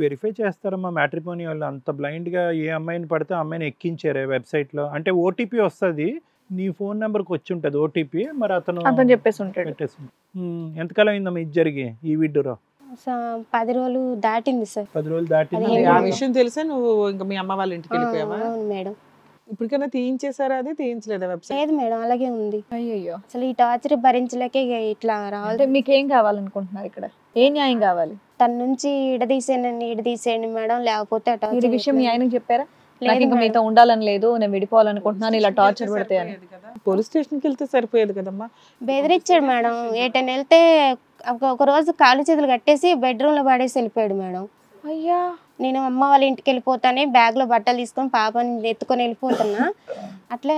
Verify చేస్తారమ్మా matrimony వాళ్ళు అంత బ్లైండ్ గా ఏ అమ్మాయిని పడితే ఆ అమ్మాయిని ఎక్కించారే వెబ్సైట్ లో. అంటే ఓటీపీ వస్తుంది, నీ ఫోన్ నెంబర్కి వచ్చి ఉంటుంది ఓటీపీ, మరి అతను చెప్పేసి ఉంటాడు. ఎంతకాలం అయిందమ్మా ఇది జరిగి ఈ వీడియోలో? 10 రోజులు దాటింది సార్. 10 రోజులు దాటింది. ఆ విషయం తెలిసే నువ్వు ఇంకా మీ అమ్మ వాళ్ళ ఇంటికి వెళ్ళిపోయావా? అవును మేడం. ఇప్పటికైనా తీయించేసారా? అది తీయించలేదా వెబ్సైట్? లేదు మేడం, అలాగే ఉంది. అయ్యో, అసలు ఈ టార్చర్ భరించలేక ఇట్లా రావాలి. మీకేం కావాలనుకుంటున్నారు ఇక్కడ? ఏ న్యాయం కావాలి? తన నుంచి ఈడదీసేయండి మేడం, లేకపోతే ఈ విషయం మీ ఆయనకు చెప్పారా? నాకు ఇంకా మీతో ఉండాలని లేదు, నేను విడిపోవాలనుకుంటున్నాను, ఇలా టార్చర్ పెడితే అని. పోలీస్ స్టేషన్కి వెళ్తే సరిపోయేది కదమ్మా. బెదిరించాడు మేడం. ఏటైనా వెళ్తే ఒక రోజు కాలు చేతులు కట్టేసి బెడ్రూమ్ లో పడేసి వెళ్ళిపోయాడు మేడం. అయ్యా, నేను అమ్మ వాళ్ళ ఇంటికి వెళ్ళిపోతానే బ్యాగ్ లో బట్టలు తీసుకొని పాపని ఎత్తుకొని వెళ్ళిపోతున్నా, అట్లే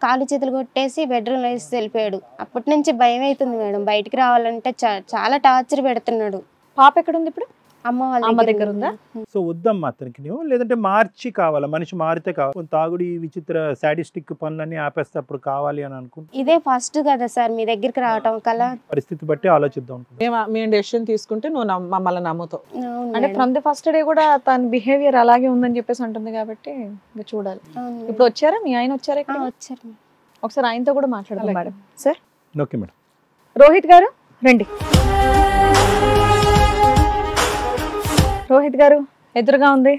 కాలు చేతులు కొట్టేసి బెడ్రూమ్ లో వేసి వెళ్ళిపోయాడు. అప్పటి నుంచి భయం అవుతుంది మేడం, బయటికి రావాలంటే చాలా టార్చర్ పెడుతున్నాడు. పాప ఎక్కడ ఉంది ఇప్పుడు? అమ్మ వాళ్ళ దగ్గర ఉందా? సో వద్దమ్మా అతనికి నువ్వు, లేదంటే మార్చి కావాలా, మనిషి మారితే కావాలి. తాగుడి విచిత్ర సాడిస్టిక్ పనులన్నీ ఆపేస్తే అప్పుడు కావాలి అని అనుకుంటా. ఇదే ఫస్ట్ కదా సార్ మీ దగ్గరికి రావటం కల్లా. పరిస్థితి బట్టి ఆలోచిద్దాం. మేము డెసిషన్ తీసుకుంటే నువ్వు మమ్మల్ని నమ్ముతావు. అంటే ఫ్రమ్ ది ఫస్ట్ డే కూడా తన బిహేవియర్ అలాగే ఉందని చెప్పేసి అంటుంది కాబట్టి ఇంకా చూడాలి. ఇప్పుడు వచ్చారా మీ ఆయన? వచ్చారా ఇక్కడ? వచ్చారు. ఒకసారి ఆయనతో కూడా మాట్లాడదాం madam. Sir. Okay madam. Rohit గారు రండి. రోహిత్ గారు ఎదురుగా ఉంది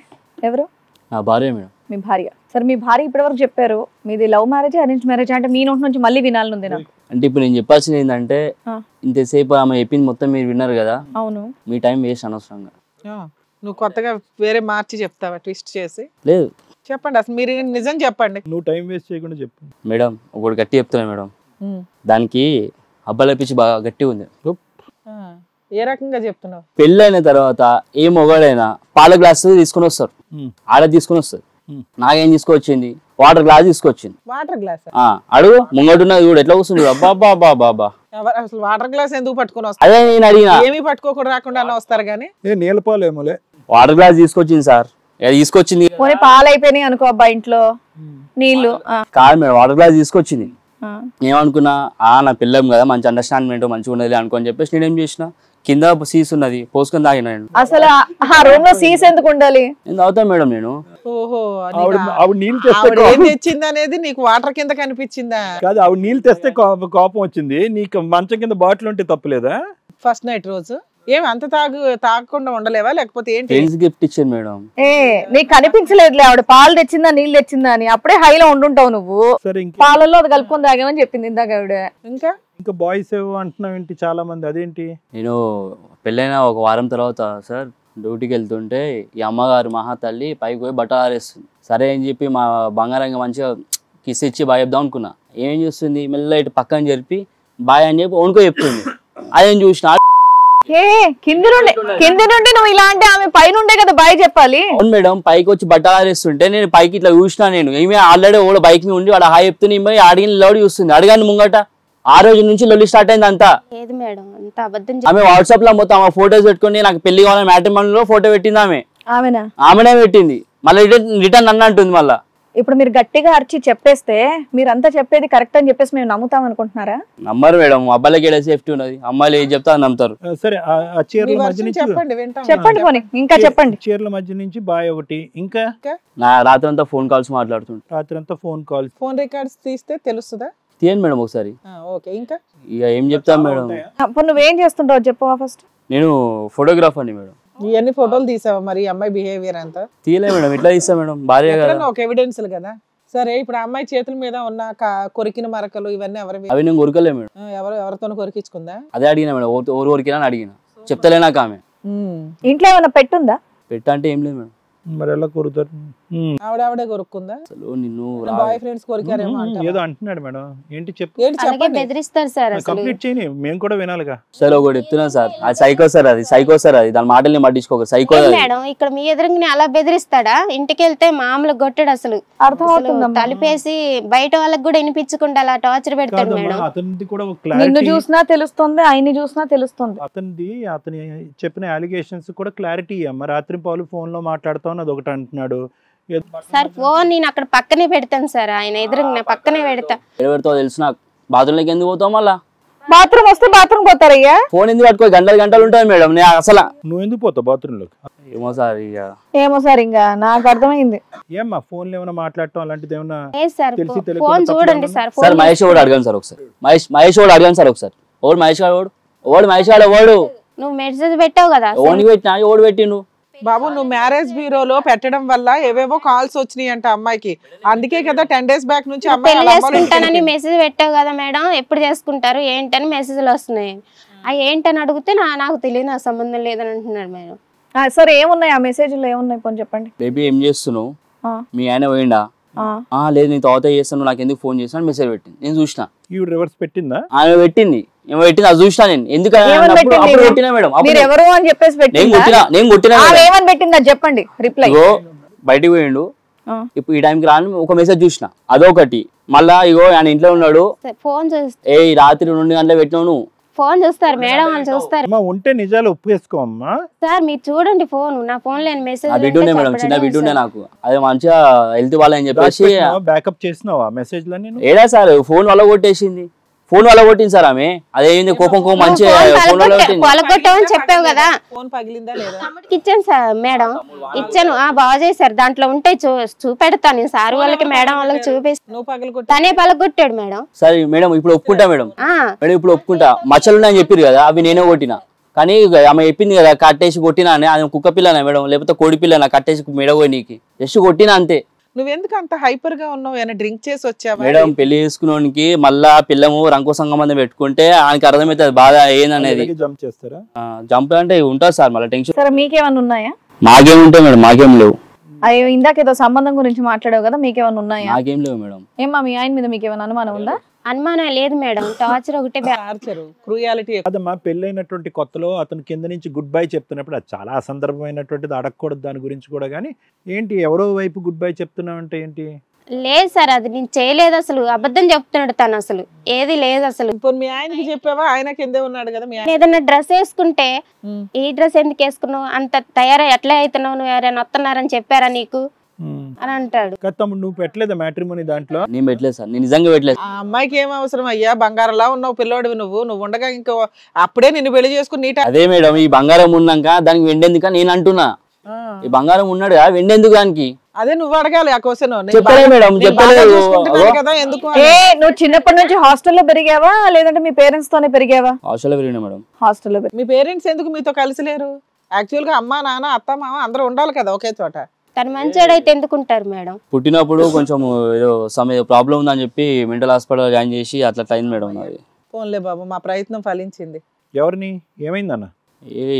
ఎవరు? నా భార్య మేడం. మీ భార్య. సరే, మీ భార్య ఇప్పటివరకు చెప్పారు మీది లవ్ మ్యారేజ్ అరేంజ్ మ్యారేజ్, అంటే మీ నోటి నుంచి మళ్ళీ వినాలనుంది నాకు. అంటే ఇప్పుడు నేను చెప్పాల్సింది ఏంటంటే, ఇంతసేపు ఆమె చెప్పింది మొత్తం మీరు విన్నారు కదా. అవును. మీ టైం వేస్ట్ అనవసరంగా. నువ్వు కొత్తగా వేరే మార్చి చెప్తావా ట్విస్ట్ చేసి? లేదు, చెప్పండి అసలు మీరు నిజం చెప్పండి. నువ్వు టైం వేస్ట్ చేయకుండా చెప్పు మేడం. ఒకటి గట్టి చెప్తున్నా మేడం, దానికి అబ్బాయిల పిచ్చి బాగా గట్టి ఉంది. ఏ రకంగా చెప్తున్నావు? పెళ్ళైన తర్వాత ఏ మొగాడైనా పాల గ్లాస్ తీసుకుని వస్తారు, ఆడ తీసుకుని వస్తారు. నాకేం తీసుకొచ్చింది? వాటర్ గ్లాస్ తీసుకొచ్చింది. Water glass? అడుగు ముంగటున్నది కూడా ఎట్లా వస్తుంది? బాబా అసలు వాటర్ గ్లాస్ ఎందుకు పట్టుకుని వస్తారు? అదే నేను అడిగినా. ఏమీ పట్టుకోకుండా రాకుండా వస్తారు కానీ. నీళ్ళపాలేమోలే. వాటర్ గ్లాస్ తీసుకొచ్చింది సార్, తీసుకొచ్చింది. పాలు అయిపోయినాయి అనుకో అబ్బా ఇంట్లో, నీళ్లు కాదు మేడం, వాటర్ గ్లాస్ తీసుకొచ్చింది. ఏమనుకున్నా, నా పిల్లం కదా, మంచి అండర్స్టాండ్మెంట్ మంచిగా ఉన్నది అనుకోని చెప్పేసి నేనేం చేసిన, కింద సీస్ ఉన్నది పోసుకొని తాగిన. అసలు ఆ రూమ్ లో సీస్ ఎందుకు ఉండాలి? నేను తాగుతా మేడం. నేను ఓహో, నీళ్ళు తెస్తే ఏం తెచ్చింది అనేది నీకు వాటర్ కింద కనిపించిందా? కాదు, ఆవిడ నీళ్ళు తెస్తే కోపం వచ్చింది, నీకు మంచం కింద బాటిల్ ఉంటే తప్పులేదా? ఫస్ట్ నైట్ రోజు ఏమి అంత తాగకుండా ఉండలేవా, లేకపోతే ఏంటి? ఫ్రెండ్స్ గిఫ్ట్ ఇచ్చాను మేడం. నీకు కనిపించలేదులే ఆవిడ పాలు తెచ్చిందా నీళ్ళు తెచ్చిందా అని, అప్పుడే హైలో ఉండుంటావు నువ్వు. పాలల్లో అది కలుపుకొని తాగామని చెప్పింది ఇందాక ఆవిడ. ఇంకా బాయ్స్ ఏవో అంటున్నావు ఏంటి చాలా మంది, అదేంటి? నేను పెళ్ళైన ఒక వారం తర్వాత సార్ డ్యూటీకి వెళ్తుంటే ఈ అమ్మగారు మహా తల్లి పైకి పోయి బట్టలు ఆరేస్తుంది. సరే అని చెప్పి మా బంగారంగా మంచిగా కిస్ ఇచ్చి బాయ్ చెప్దాం అనుకున్నా. ఏం చేస్తుంది, మెల్ల ఇటు పక్కన జరిపి బాయ్ అని చెప్పి వణుకో చెప్తుంది. అదేం చూసిన కింది నుండి నువ్వు ఇలా అంటే ఆమె పైన కదా బాయ్ చెప్పాలి. అవును మేడం, పైకి వచ్చి బట్టలు ఆరేస్తుంటే నేను పైకి ఇట్లా చూసినా. నేను ఏమి ఆల్రెడీ ఓడ బైక్ మీద ఉండి వాడు హాయ్ చెప్తున్నా, అడిగిన లోడ్ చూస్తుంది. అడగాను ముంగట. ఆ రోజు నుంచి లొల్లి స్టార్ట్ అయింది అంతా. ఆమె వాట్సాప్ లో మొత్తం ఆమె ఫోటోస్ పెట్టుకుని నాకు పెళ్లి కావాలని మ్యాట్రిమోనీలో ఫోటో పెట్టింది ఆమె. ఆమెనే పెట్టింది, మళ్ళీ రిటర్న్ అన్న అంటుంది మళ్ళా. ఇప్పుడు మీరు గట్టిగా అరిచి చెప్పేస్తే మీరంతా చెప్పేది కరెక్ట్ అని చెప్పేసి మేము నమ్ముతాం అనుకుంటున్నారా? నమ్మరు మేడం, అబ్బాయిలకి ఏడా సేఫ్టీ ఉన్నది, అమ్మాయిలు ఏం చెప్తా నమ్ముతారు. సరే, ఆ చీరల మధ్య నుంచి చెప్పండి పోనీ, ఇంకా చెప్పండి. చీరల మధ్య నుంచి బాయ్ ఒకటి, ఇంకా నా రాత్రి అంతా ఫోన్ కాల్స్ మాట్లాడుతుంటా. రాత్రి అంతా ఫోన్ కాల్స్. ఫోన్ రికార్డ్స్ తీస్తే తెలుస్తుందా? తీయండి మేడం ఒకసారి. ఇంకా ఇక ఏం చెప్తాం మేడం. నువ్వేం చేస్తుంటావు చెప్పవా ఫస్ట్? నేను ఫోటోగ్రాఫర్ని మేడం. ఇవన్నీ ఫోటోలు తీసావా మరి అమ్మాయి బిహేవియర్ అంతా? తీయలే మేడం, ఎట్లా తీస్తా మేడం, భార్య కదా, ఒక ఎవిడెన్స్ కదా. సరే, ఇప్పుడు అమ్మాయి చేతుల మీద ఉన్న కొరికిన మరకలు ఇవన్నీ అవి నేను కొరకలే మేడం. ఎవరితో కొరికించుకుందా? అదే అడిగినా మేడం, ఓరు కొరికినా అని అడిగిన. చెప్తలే నాకు ఆమె. ఇంట్లో ఏమైనా పెట్టుందా? పెట్ట అంటే ఏం లేదు మేడం. మరి ఎలా కొరుకుతారు? ఆవిడే కొరుక్కుందా? నిన్ను బాయ్ ఫ్రెండ్స్ కొరికారేమో ఏదో అంటున్నాడు మేడం. ఏంటి చెప్పు. బెదిరిస్తారు సార్, కంప్లీట్ చేయని, మేము కూడా వినాలిగా. సరే ఒకటి చెప్తున్నా సార్, అది సైకో సార్, అది సైకో సార్, అది దాని మాటల్ని పట్టించుకోక సైకో మేడం. ఇక్కడ మీ ఎదురుగా అలా బెదిరిస్తాడా? ఇంటికి వెళ్తే మామూలు కొట్టాడు, అసలు తలిపేసి బయట వాళ్ళకి కూడా వినిపించకుండా అలా టార్చర్ పెడతాడు మేడం. అతనిది కూడా నిన్ను చూసినా తెలుస్తుంది, ఆయన్ని చూసినా తెలుస్తుంది. అతని చెప్పిన అలిగేషన్స్ కూడా క్లారిటీ అమ్మ. రాత్రి పాలు ఫోన్ లో మాట్లాడుతావు అది ఒకటి అంటున్నాడు సార్. ఫోన్ నేను అక్కడ పక్కనే పెడతాను సార్, ఆయన ఎదురుగా పక్కనే పెడతా. తెలుసు నాకు. బాత్రూంలోకి ఎందుకు పోతావు మళ్ళా? బాత్రూమ్ వస్తే బాత్రూమ్ పోతారయ్యా. ఫోన్ ఎందుకు పట్టుకో, గంటలు గంటలు ఉంటాయి మేడం. నేను అసలు నువ్వు ఎందుకు పోతావు బాత్రూమ్ లో? ఏమో సార్ ఇక ఏమో సార్, ఇంకా నాకు అర్థమైంది. ఏమ్మా ఫోన్ లో ఏమైనా మాట్లాడటం అలాంటిది ఏమన్నా లేదు సార్, తెలిసి ఫోన్ తెలియకుండా చూడండి సార్. సార్ మహేష్ వాడు అడగాను సార్ ఒకసారి. మహేష్ వాడు అడగాను సార్ ఒకసారి. ఓడు మహేష్ వాడు ఓడు మహేష్ వాడు ఓడు నువ్వు మెసేజ్ పెట్టావు కదా, ఓడికి పెట్టినా ఓడి పెట్టిండు. బాబు నువ్వు మ్యారేజ్ బ్యూరోలో పెట్టడం వల్ల ఏవేవో కాల్స్ వచ్చినాయి అంట అమ్మాయికి. అందుకే కదా 10 days బ్యాక్ నుంచి అమ్మాయి పెళ్లి చేసుకుంటానని మెసేజ్ పెట్టావు కదా మేడం, ఎప్పుడు చేసుకుంటారు ఏంటని మెసేజ్లు వస్తున్నాయి. అవి ఏంటని అడిగితే నాకు తెలియదు, నాకు సంబంధం లేదని అంటున్నాడు మేడం. సరే ఏమున్నాయి ఆ మెసేజ్లో, ఏమున్నాయి పోనీ చెప్పండి. బేబీ ఏం చేస్తున్నావు, మీ ఆయన పోయిండా? లేదు నేను తర్వాత చేస్తాను, నాకు ఎందుకు ఫోన్ చేస్తాను మెసేజ్ పెట్టింది. నేను చూసిన ఈవిడ రివర్స్ పెట్టిందా? ఆమె పెట్టింది, ఏమో పెట్టింది, అది చూసినా నేను. ఎందుకని పెట్టినా మేడం, మీరు ఎవరు అని చెప్పేసి నేను కొట్టినా ఏమని పెట్టింది అది చెప్పండి. రిప్లై బయటికి పోయిండు, ఇప్పుడు ఈ టైంకి రాని ఒక మెసేజ్ చూసిన, అదొకటి. మళ్ళా ఇగో ఆయన ఇంట్లో ఉన్నాడు, ఫోన్ ఏ రాత్రి 2 గంటలు పెట్టినావు నువ్వు. ఫోన్ చూస్తారు మేడం, వాళ్ళు చూస్తారు. ఉంటే నిజాలు ఒప్పుకోమ్మా సార్ మీరు చూడండి ఫోన్, నా ఫోన్ లేని మెసేజ్. ఆ బిడ్డ ఉండే మేడం, చిన్న బిడ్డ ఉండే నాకు, అదే మంచిగా హెల్త్ వాళ్ళని చెప్పేసి బ్యాకప్ చేసినావా మెసేజ్ లని? ఏడా సార్ ఫోన్ వల్ల కొట్టేసింది, ఫోన్ వల్ల కొట్టింది సార్ ఆమె. అదేంది కోపం మంచిగా పలగొట్టామని చెప్పావు కదా. ఫోన్ పగిలిందా లేదా? ఇచ్చాను సార్ మేడం, ఇచ్చాను. బాగా చేశారు, దాంట్లో ఉంటే చూపెడతాను నేను సార్ వాళ్ళకి మేడం వాళ్ళకి చూపిస్తాను. నువ్వు పగలగొట్టు. తనే పలగొట్టాడు మేడం. సరే మేడం ఇప్పుడు ఒప్పుకుంటా మేడం, ఇప్పుడు ఒప్పుకుంటా. మచ్చలు ఉన్నాయని చెప్పారు కదా, అవి నేనే కొట్టినా. కానీ ఆమె చెప్పింది కదా కట్టేసి కొట్టినా అని, అది కుక్క పిల్లనా మేడం లేకపోతే కోడి పిల్లనా కట్టేసి మెడపోయి నీకు జస్ట్ కొట్టినా అంతే. నువ్వెందుకు అంత హైపర్ గా ఉన్నావు? ఏమైనా డ్రింక్ చేసి వచ్చావా? మేడం పెళ్లి చేసుకున్నోనికి మళ్ళా పిల్లము రంకు సంబంధం పెట్టుకుంటే ఆయనకి అర్థమవుతుంది బాధ ఏందనేది. జంప్ చేస్తారా? జంప్ అంటే ఉంటుంది సార్ మళ్ళీ టెన్షన్. సరే మీకేమన్నా ఉన్నాయా? మాకేం ఉంటాయి మేడం, మాకేం లేవు. అయ్యో ఇందాక ఏదో సంబంధం గురించి మాట్లాడావు కదా, మీకేమన్నా ఉన్నాయా? మాకేం లేవు మేడం. ఏమా మీ ఆయన మీద మీకేమైనా అనుమానం ఉందా? అనుమానం లేదు మేడం, టార్చర్ ఒకటే. క్రూయాలిటీ. అదమ్మా పెళ్ళైనటువంటి కొత్తలో అతను కింద నుంచి గుడ్ బై చెప్తున్నప్పుడు అది చాలా అసందర్భమైనటువంటిది, అడగకూడదు దాని గురించి కూడా. కానీ ఏంటి ఎవరో వైపు గుడ్ బై చెప్తున్నావు అంటే ఏంటి? లేదు సార్, అది నేను చేయలేదు, అసలు అబద్ధం చెప్తున్నాడు తను, అసలు ఏది లేదు అసలు. మీ ఆయనకి చెప్పావా? ఆయన కిందే ఉన్నాడు కదా. ఏదన్నా డ్రెస్ వేసుకుంటే ఈ డ్రెస్ ఎందుకు వేసుకున్నావు, అంత తయారై ఎట్లా అవుతున్నావు, నువ్వు ఎవరైనా వస్తున్నారని చెప్పారా నీకు అని అంటాడు. తమ్ముడు నువ్వు పెట్టలేదా మ్యాట్రిమోనీ దాంట్లో? నేను పెట్టలేదు సార్, నేను నిజంగా పెట్టలేదు. ఆ అమ్మాయికి ఏం అవసరం అయ్యా, బంగారంలా ఉన్నావు పిల్లోడివి నువ్వు ఉండగా ఇంకా అప్పుడే నిన్ను పెళ్లి చేసుకుని అదే మేడం ఈ బంగారం ఉన్నాక దానికి వెండెందుక నేను అంటున్నా. ఈ బంగారం ఉన్నాడు వెండెందుకు దానికి? అదే నువ్వు అడగాలి ఆ క్వశ్చన్. చెప్పలేదు మేడం, చెప్పలేదు కదా. ఎందుకు నువ్వు చిన్నప్పటి నుంచి హాస్టల్లో పెరిగావా లేదంటే మీ పేరెంట్స్ తోనే పెరిగావా? హాస్టల్లో పెరిగినా మేడం. హాస్టల్లో. మీ పేరెంట్స్ ఎందుకు మీతో కలిసి లేరు? యాక్చువల్ గా అమ్మ నాన్న అత్త మామ అందరూ ఉండాలి కదా ఒకే చోట. తను మంచోడైతే ఎందుకుంటారు మేడం? పుట్టినప్పుడు కొంచెం ఏదో ప్రాబ్లం ఉందని చెప్పి మెంటల్ హాస్పిటల్ జాయిన్ చేసి అట్లా అయింది మేడం నాది. ఫోన్లే బాబు, మా ప్రయత్నం ఫలించింది. ఎవరిని ఏమైందన్న?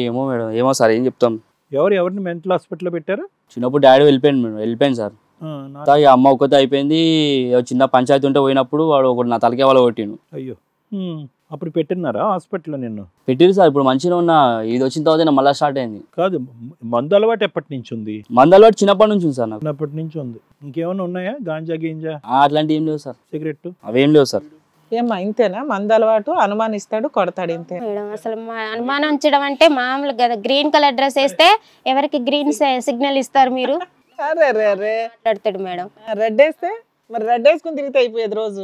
ఏమో మేడం, ఏమో సార్ ఏం చెప్తాం. ఎవరిని మెంటల్ హాస్పిటల్లో పెట్టారు? చిన్నప్పుడు డాడీ వెళ్ళిపోయింది సార్. అమ్మ ఒక్కతే అయిపోయింది. చిన్న పంచాయతీ ఉంటే పోయినప్పుడు వాడు ఒకటి నా తలకే వాళ్ళ కొట్టిండు. అయ్యో, అప్పుడు పెట్టినారా హాస్పిటల్లో? నిన్ను పెట్టిరు సార్. ఇప్పుడు మంచిగా ఉన్నా, ఇది వచ్చిన తర్వాత మళ్ళీ స్టార్ట్ అయింది. కాదు, మందు అలవాటు ఎప్పటి నుంచి ఉంది? మందు అలవాటు చిన్నప్పటి నుంచి ఉంది సార్ నాకు. చిన్నప్పటి నుంచి ఉంది. ఇంకేమైనా ఉన్నాయా? గాంజా గింజా అట్లాంటివి ఏం లేవు సార్. సిగరెట్ అవేం లేవు సార్. ఏమ్మా ఇంతేనా? మందు అలవాటు, అనుమానిస్తాడు, కొడతాడు, ఇంతే మేడం. అసలు అనుమానం ఉంచడం అంటే మామూలు కదా. గ్రీన్ కలర్ డ్రెస్ వేస్తే ఎవరికి గ్రీన్ సిగ్నల్ ఇస్తారు మీరు? మాట్లాడతాడు మేడం. రెడ్ వేస్తే మరి రెడ్ వేసుకుని తిరిగితే అయిపోయేది రోజు.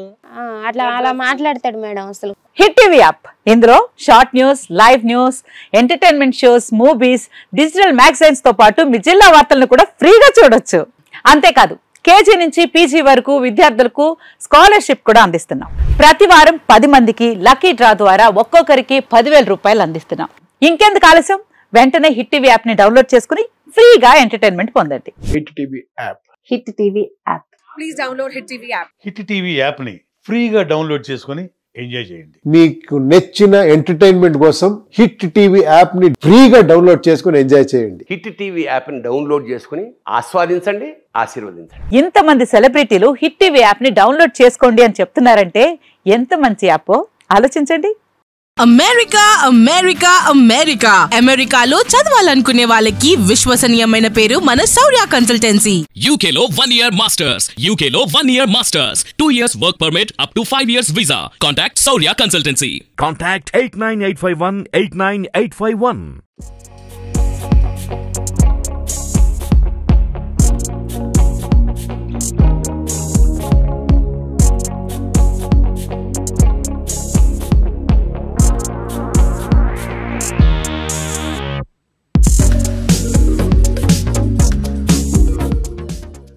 అలా మాట్లాడతాడు మేడం. అసలు హిట్ టీవీ యాప్, ఇందులో short news, live news, entertainment shows, movies, digital magazines తో పాటు మీ జిల్లా వార్తలను కూడా ఫ్రీగా చూడొచ్చు. అంతేకాదు కేజీ నుంచి పీజీ వరకు విద్యార్థులకు స్కాలర్షిప్ కూడా అందిస్తున్నాం. ప్రతి వారం 10 మందికి లక్కీ డ్రా ద్వారా ఒక్కొక్కరికి 10,000 రూపాయలు అందిస్తున్నాం. ఇంకెందుకు ఆలస్యం, వెంటనే హిట్ టీవీ యాప్ ని డౌన్లోడ్ చేసుకుని ఫ్రీగా ఎంటర్టైన్మెంట్ పొందండి. Hit TV app. Hit TV app. Please download hit TV app. Hit TV app ని ఫ్రీగా డౌన్లోడ్ చేసుకుని ఎంజాయ్ చేయండి. మీకు నచ్చిన ఎంటర్టైన్మెంట్ కోసం హిట్ టీవీ యాప్ ని ఫ్రీగా డౌన్లోడ్ చేసుకుని ఎంజాయ్ చేయండి. హిట్ టీవీ యాప్ ని డౌన్లోడ్ చేసుకుని ఆస్వాదించండి, ఆశీర్వదించండి. ఇంతమంది సెలబ్రిటీలు హిట్ టీవీ యాప్ ని డౌన్లోడ్ చేసుకోండి అని చెప్తున్నారంటే ఎంత మంచి యాప్ ఆలోచించండి. అమెరికా అమెరికా అమెరికా అమెరికాలో చదవాలనుకునే వాళ్ళకి విశ్వసనీయమైన పేరు మన శౌర్య కన్సల్టెన్సీ. UK లో 1 year masters, UK లో 1 year masters, 2 years work permit up to 5 years visa. Contact Saurya Consultancy. Contact 89851 89851.